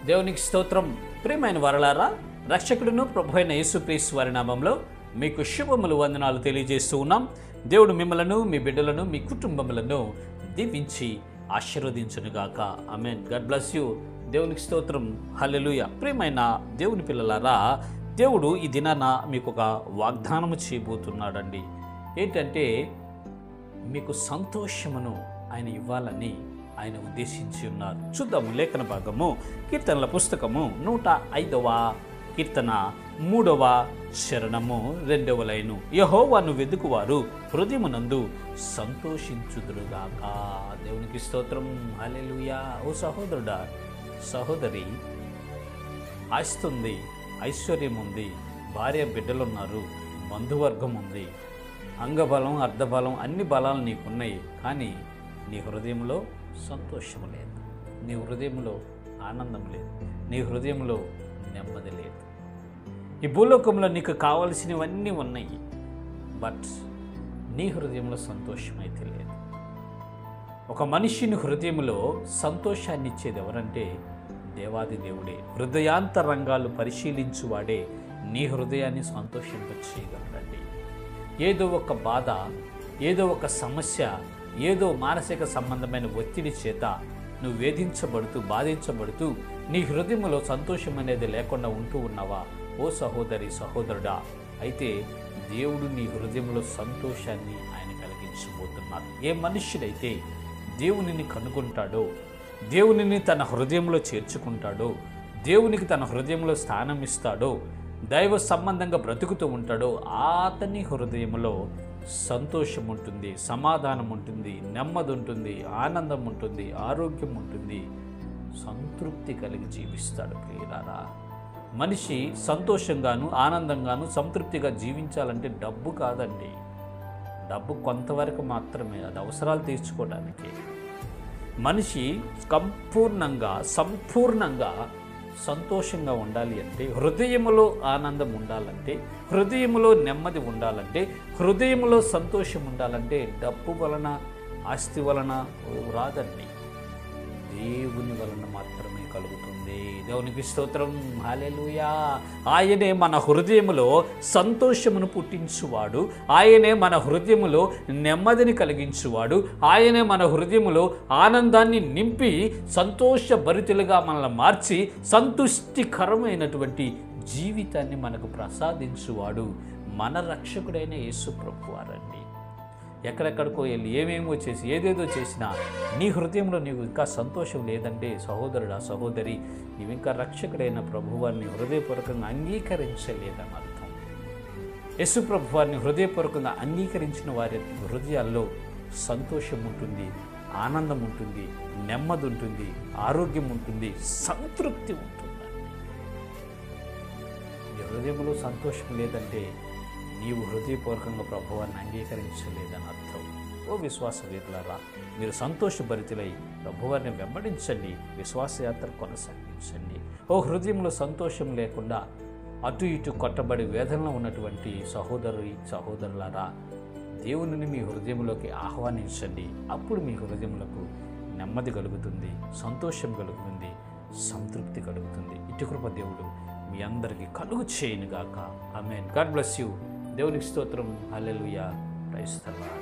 దేవునికి స్తోత్రం. ప్రియమైన వారలారా, రక్షకుడును ప్రభువైన యేసుక్రీస్తు వారి నామంలో మీకు శుభములు వందనాలు తెలియజేస్తూ ఉన్నాం. దేవుడు మిమ్మలను, మీ బిడ్డలను, మీ కుటుంబములను దీవించి ఆశీర్వదించునుగాక. ఆమేన్. God bless you. దేవునికి స్తోత్రం. హల్లెలూయా. ప్రియమైన దేవుని పిల్లలారా, దేవుడు ఈ దినాన మీకు ఒక వాగ్దానము చేయబోతున్నాడండి. ఏంటంటే మీకు సంతోషమును ఆయన ఇవ్వాలని ఆయన ఉద్దేశించి ఉన్నారు. చూద్దాము లేఖన భాగము, కీర్తనల పుస్తకము 105వ కీర్తన 3వ చరణము 2వ లైను. యెహోవాను వెదుకువారు హృదయమునందు సంతోషించుదురుగాక. దేవునికి స్తోత్రం. హల్లెలూయా. ఓ సహోదరుడా, సహోదరి, ఆస్తుంది, ఐశ్వర్యం ఉంది, భార్య బిడ్డలున్నారు, బంధువర్గం ఉంది, అంగబలం, అర్ధబలం, అన్ని బలాలు నీకున్నాయి. కానీ నీ హృదయంలో సంతోషం లేదు, నీ హృదయంలో ఆనందం లేదు, నీ హృదయంలో నెమ్మది లేదు. ఈ భూలోకంలో నీకు కావలసినవన్నీ ఉన్నాయి, బట్ నీ హృదయంలో సంతోషం అయితే లేదు. ఒక మనిషిని హృదయంలో సంతోషాన్ని ఇచ్చేది ఎవరంటే దేవాది దేవుడే. హృదయాంతరంగాలు పరిశీలించువాడే నీ హృదయాన్ని సంతోషింపచేయగలడండి. ఏదో ఒక బాధ, ఏదో ఒక సమస్య, ఏదో మానసిక సంబంధమైన ఒత్తిడి చేత నువ్వు వేధించబడుతూ, బాధించబడుతూ నీ హృదయంలో సంతోషం అనేది లేకుండా ఉంటూ ఉన్నావా? ఓ సహోదరి, సహోదరుడా, అయితే దేవుడు నీ హృదయంలో సంతోషాన్ని ఆయన కలిగించబోతున్నారు. ఏ మనుష్యుడైతే దేవునిని కనుగొంటాడో, దేవునిని తన హృదయంలో చేర్చుకుంటాడో, దేవునికి తన హృదయంలో స్థానం ఇస్తాడో, దైవ సంబంధంగా బ్రతుకుతూ ఉంటాడో, అతని హృదయంలో సంతోషం ఉంటుంది, సమాధానం ఉంటుంది, నెమ్మది ఉంటుంది, ఆనందం ఉంటుంది, ఆరోగ్యం ఉంటుంది, సంతృప్తి కలిగి జీవిస్తాడు. ప్రియులారా, మనిషి సంతోషంగాను, ఆనందంగాను, సంతృప్తిగా జీవించాలంటే డబ్బు కాదండి. డబ్బు కొంతవరకు మాత్రమే, అది అవసరాలు తీర్చుకోవడానికి. మనిషి సంపూర్ణంగా సంతోషంగా ఉండాలి అంటే, హృదయములో ఆనందం ఉండాలంటే, హృదయములో నెమ్మది ఉండాలంటే, హృదయములో సంతోషం ఉండాలంటే డబ్బు వలన, ఆస్తి వలన రాదండి. దేవుని వలన మాత్రమే కలుగుతుంది. దేవునికి స్తోత్రం. హల్లెలూయా. ఆయనే మన హృదయములో సంతోషమును పుట్టించువాడు, ఆయనే మన హృదయములో నెమ్మదిని కలిగించువాడు, ఆయనే మన హృదయములో ఆనందాన్ని నింపి సంతోషభరితులుగా మనల్ని మార్చి సంతుష్టికరమైనటువంటి జీవితాన్ని మనకు ప్రసాదించువాడు మన రక్షకుడైన యేసు ప్రభువారండి. ఎక్కడెక్కడికో వెళ్ళి ఏమేమో చేసి ఏదేదో చేసినా నీ హృదయంలో నీవు ఇంకా సంతోషం లేదంటే, సహోదరుడా, సహోదరి, నీవు ఇంకా రక్షకుడైన ప్రభువారిని హృదయపూర్వకంగా అంగీకరించలేదని అర్థం. యేసు ప్రభువారిని హృదయపూర్వకంగా అంగీకరించిన వారి హృదయాల్లో సంతోషం ఉంటుంది, ఆనందం ఉంటుంది, నెమ్మది ఉంటుంది, ఆరోగ్యం ఉంటుంది, సంతృప్తి ఉంటుందండి. నీ హృదయంలో సంతోషం లేదంటే నీవు హృదయపూర్వకంగా ప్రభువాన్ని అంగీకరించలేదని అర్థం. ఓ విశ్వాసవీరులారా, మీరు సంతోషభరితులై ప్రభువారిని వెంబడించండి, విశ్వాసయాత్ర కొనసాగించండి. ఓ హృదయంలో సంతోషం లేకుండా అటు ఇటు కొట్టబడి వేదనలో ఉన్నటువంటి సహోదరులారా, దేవునిని మీ హృదయంలోకి ఆహ్వానించండి. అప్పుడు మీ హృదయములకు నెమ్మది కలుగుతుంది, సంతోషం కలుగుతుంది, సంతృప్తి కలుగుతుంది. ఇటు కృప దేవుడు మీ అందరికీ కలుగు చేయనుగాక. ఆమేన్. God bless you. దేవునికి స్తోత్రం. హల్లెలూయా. Praise the lord.